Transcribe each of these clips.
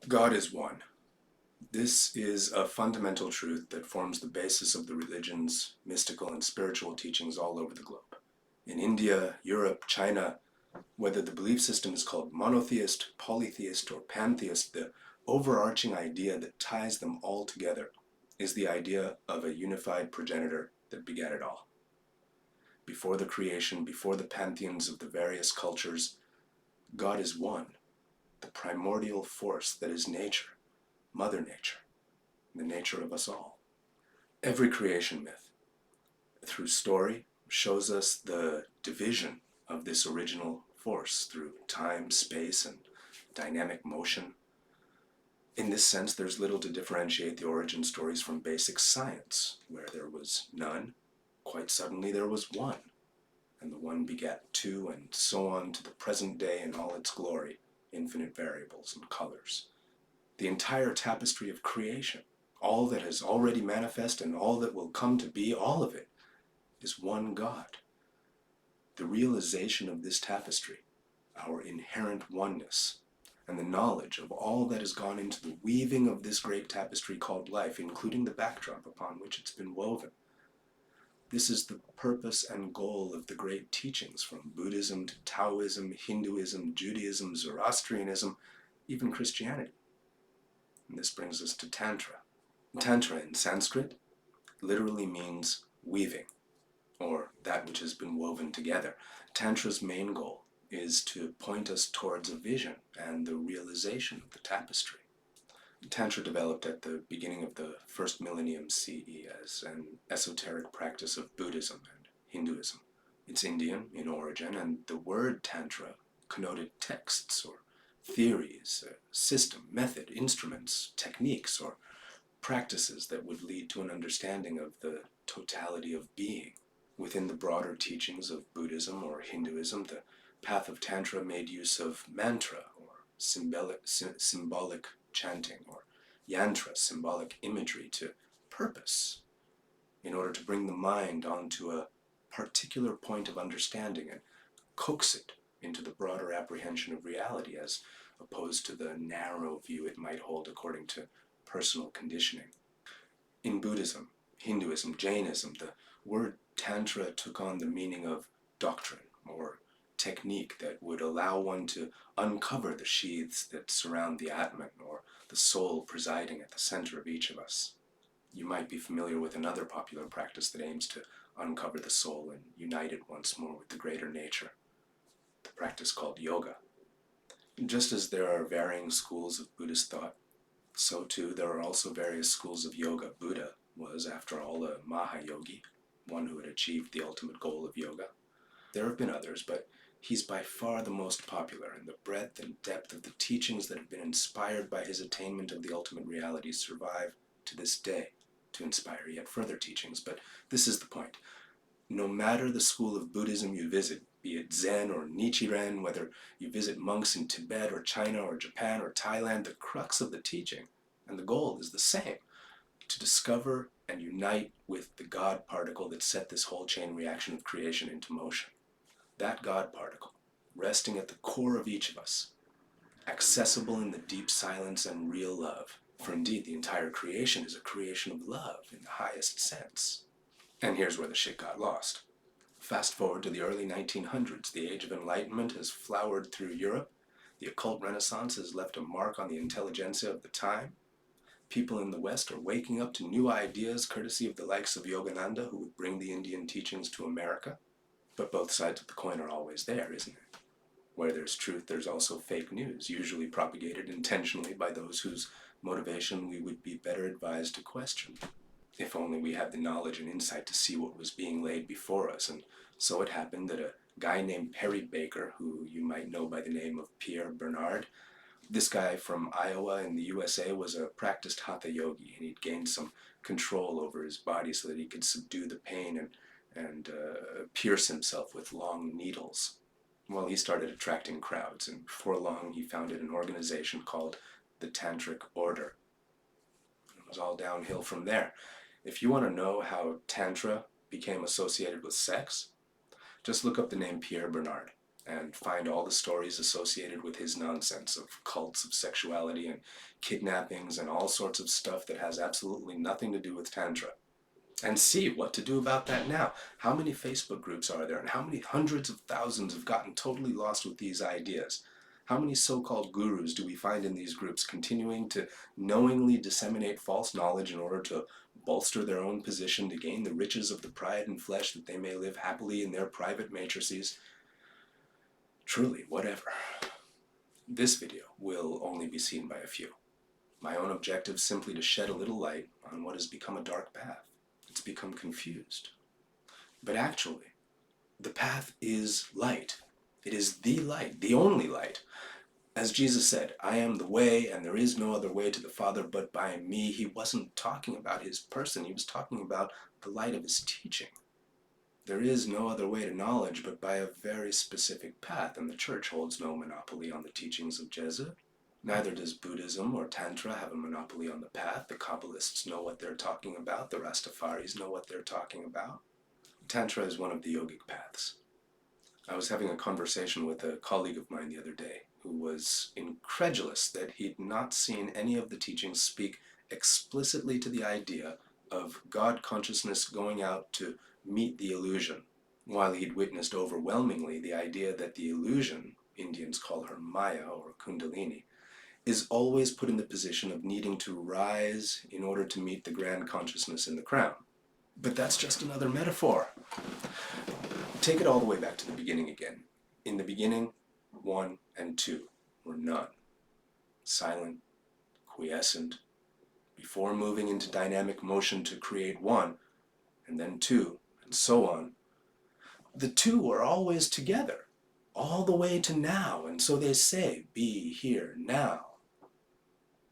God is one. This is a fundamental truth that forms the basis of the religion's mystical and spiritual teachings all over the globe. In India, Europe, China, whether the belief system is called monotheist, polytheist, or pantheist, the overarching idea that ties them all together is the idea of a unified progenitor that begat it all. Before the creation, before the pantheons of the various cultures, God is one, the primordial force that is nature, Mother Nature, the nature of us all. Every creation myth, through story, shows us the division of this original force through time, space, and dynamic motion. In this sense, there's little to differentiate the origin stories from basic science, where there was none, quite suddenly there was one, and the one begat two, and so on to the present day in all its glory, infinite variables and colors. The entire tapestry of creation, all that has already manifest and all that will come to be, all of it, is one God. The realization of this tapestry, our inherent oneness, and the knowledge of all that has gone into the weaving of this great tapestry called life, including the backdrop upon which it's been woven. This is the purpose and goal of the great teachings from Buddhism to Taoism, Hinduism, Judaism, Zoroastrianism, even Christianity. And this brings us to Tantra. Tantra in Sanskrit literally means weaving, or that which has been woven together. Tantra's main goal is to point us towards a vision and the realization of the tapestry. Tantra developed at the beginning of the first millennium CE as an esoteric practice of Buddhism and Hinduism. It's Indian in origin, and the word Tantra connoted texts or theories, a system, method, instruments, techniques, or practices that would lead to an understanding of the totality of being. Within the broader teachings of Buddhism or Hinduism, the path of Tantra made use of mantra, or symbolic chanting, or yantra, symbolic imagery, to purpose, in order to bring the mind onto a particular point of understanding and coax it into the broader apprehension of reality, as opposed to the narrow view it might hold according to personal conditioning. In Buddhism, Hinduism, Jainism, the word Tantra took on the meaning of doctrine or technique that would allow one to uncover the sheaths that surround the Atman, or the soul presiding at the center of each of us. You might be familiar with another popular practice that aims to uncover the soul and unite it once more with the greater nature, the practice called yoga. Just as there are varying schools of Buddhist thought, so too there are also various schools of yoga. Buddha was, after all, a Mahayogi, one who had achieved the ultimate goal of yoga. There have been others, but he's by far the most popular, and the breadth and depth of the teachings that have been inspired by his attainment of the ultimate reality survive to this day to inspire yet further teachings. But this is the point. No matter the school of Buddhism you visit, be it Zen or Nichiren, whether you visit monks in Tibet or China or Japan or Thailand, the crux of the teaching and the goal is the same: to discover and unite with the God particle that set this whole chain reaction of creation into motion. That God particle, resting at the core of each of us, accessible in the deep silence and real love. For indeed, the entire creation is a creation of love in the highest sense. And here's where the shit got lost. Fast forward to the early 1900s, the Age of Enlightenment has flowered through Europe, the occult renaissance has left a mark on the intelligentsia of the time. People in the West are waking up to new ideas courtesy of the likes of Yogananda, who would bring the Indian teachings to America. But both sides of the coin are always there, isn't it? Where there's truth, there's also fake news, usually propagated intentionally by those whose motivation we would be better advised to question. If only we had the knowledge and insight to see what was being laid before us. And so it happened that a guy named Perry Baker, who you might know by the name of Pierre Bernard, this guy from Iowa in the USA, was a practiced hatha yogi, and he'd gained some control over his body so that he could subdue the pain and pierce himself with long needles. Well, he started attracting crowds, and before long he founded an organization called the Tantric Order. It was all downhill from there. If you want to know how Tantra became associated with sex, just look up the name Pierre Bernard, and find all the stories associated with his nonsense of cults of sexuality and kidnappings and all sorts of stuff that has absolutely nothing to do with Tantra. And see what to do about that now. How many Facebook groups are there, and how many hundreds of thousands have gotten totally lost with these ideas? How many so-called gurus do we find in these groups continuing to knowingly disseminate false knowledge in order to bolster their own position, to gain the riches of the pride and flesh that they may live happily in their private matrices? Truly, whatever. This video will only be seen by a few. My own objective is simply to shed a little light on what has become a dark path. It's become confused. But actually, the path is light. It is the light, the only light. As Jesus said, I am the way, and there is no other way to the Father but by me. He wasn't talking about his person. He was talking about the light of his teaching. There is no other way to knowledge but by a very specific path, and the Church holds no monopoly on the teachings of Jesus. Neither does Buddhism or Tantra have a monopoly on the path. The Kabbalists know what they're talking about. The Rastafaris know what they're talking about. Tantra is one of the yogic paths. I was having a conversation with a colleague of mine the other day who was incredulous that he'd not seen any of the teachings speak explicitly to the idea of God consciousness going out to meet the illusion, while he'd witnessed overwhelmingly the idea that the illusion, Indians call her Maya or Kundalini, is always put in the position of needing to rise in order to meet the grand consciousness in the crown. But that's just another metaphor. Take it all the way back to the beginning again. In the beginning, 1 and 2 were none. Silent, quiescent, before moving into dynamic motion to create 1, and then 2, and so on. The 2 are always together, all the way to now, and so they say, be here now.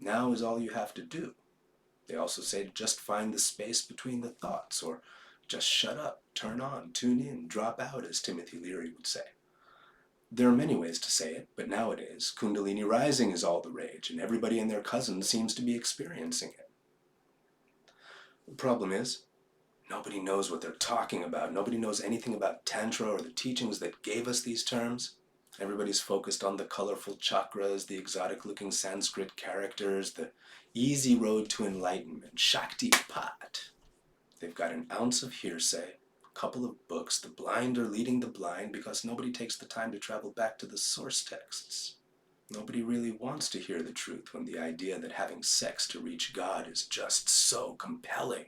Now is all you have to do. They also say to just find the space between the thoughts, or just shut up, turn on, tune in, drop out, as Timothy Leary would say. There are many ways to say it, but nowadays, Kundalini rising is all the rage, and everybody and their cousin seems to be experiencing it. The problem is, nobody knows what they're talking about. Nobody knows anything about Tantra or the teachings that gave us these terms. Everybody's focused on the colorful chakras, the exotic-looking Sanskrit characters, the easy road to enlightenment, Shakti Pat. They've got an ounce of hearsay, a couple of books, the blind are leading the blind because nobody takes the time to travel back to the source texts. Nobody really wants to hear the truth when the idea that having sex to reach God is just so compelling.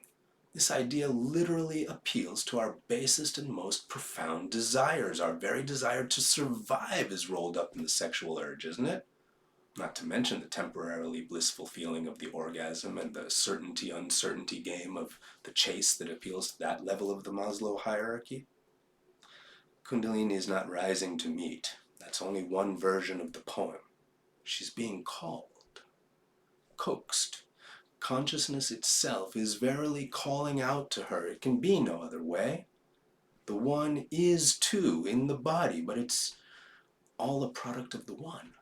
This idea literally appeals to our basest and most profound desires. Our very desire to survive is rolled up in the sexual urge, isn't it? Not to mention the temporarily blissful feeling of the orgasm and the certainty-uncertainty game of the chase that appeals to that level of the Maslow hierarchy. Kundalini is not rising to meet. That's only one version of the poem. She's being called, coaxed. Consciousness itself is verily calling out to her. It can be no other way. The one is two in the body, but it's all a product of the one.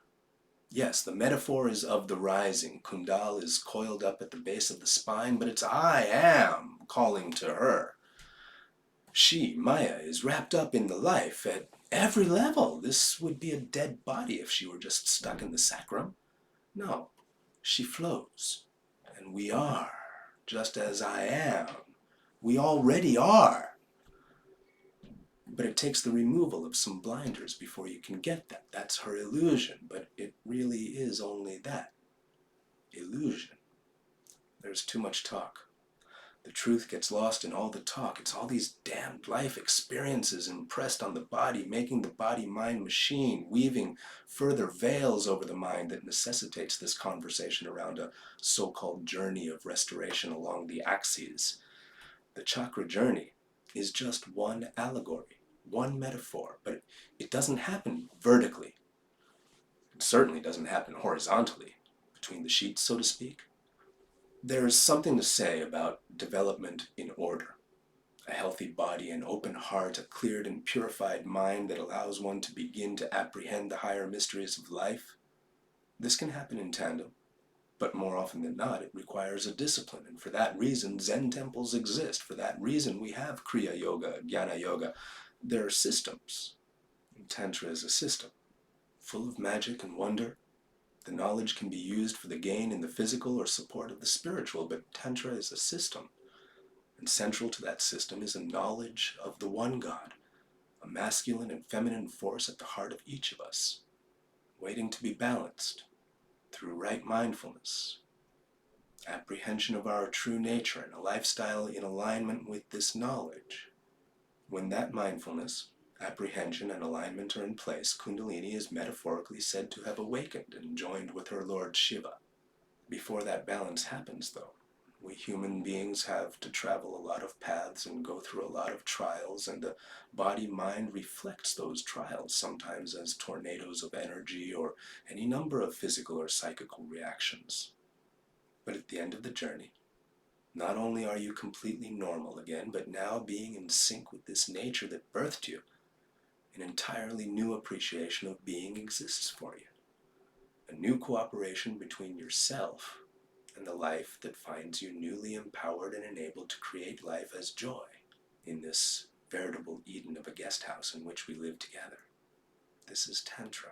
Yes, the metaphor is of the rising. Kundal is coiled up at the base of the spine, but it's I am calling to her. She, Maya, is wrapped up in the life at every level. This would be a dead body if she were just stuck in the sacrum. No, she flows. And we are, just as I am. We already are. But it takes the removal of some blinders before you can get that. That's her illusion, but it really is only that. Illusion. There's too much talk. The truth gets lost in all the talk. It's all these damned life experiences impressed on the body, making the body-mind machine, weaving further veils over the mind that necessitates this conversation around a so-called journey of restoration along the axes. The chakra journey is just one allegory, one metaphor, but it doesn't happen vertically. It certainly doesn't happen horizontally, between the sheets, so to speak. There's something to say about development in order. A healthy body, an open heart, a cleared and purified mind that allows one to begin to apprehend the higher mysteries of life. This can happen in tandem, but more often than not, it requires a discipline, and for that reason, Zen temples exist. For that reason, we have Kriya Yoga, Jnana Yoga. There are systems. And Tantra is a system, full of magic and wonder. The knowledge can be used for the gain in the physical or support of the spiritual, but Tantra is a system. And central to that system is a knowledge of the one God, a masculine and feminine force at the heart of each of us, waiting to be balanced through right mindfulness, apprehension of our true nature, and a lifestyle in alignment with this knowledge. When that mindfulness, apprehension, and alignment are in place, Kundalini is metaphorically said to have awakened and joined with her Lord Shiva. Before that balance happens, though, we human beings have to travel a lot of paths and go through a lot of trials, and the body-mind reflects those trials, sometimes as tornadoes of energy or any number of physical or psychical reactions. But at the end of the journey, not only are you completely normal again, but now being in sync with this nature that birthed you, an entirely new appreciation of being exists for you. A new cooperation between yourself and the life that finds you newly empowered and enabled to create life as joy in this veritable Eden of a guest house in which we live together. This is Tantra.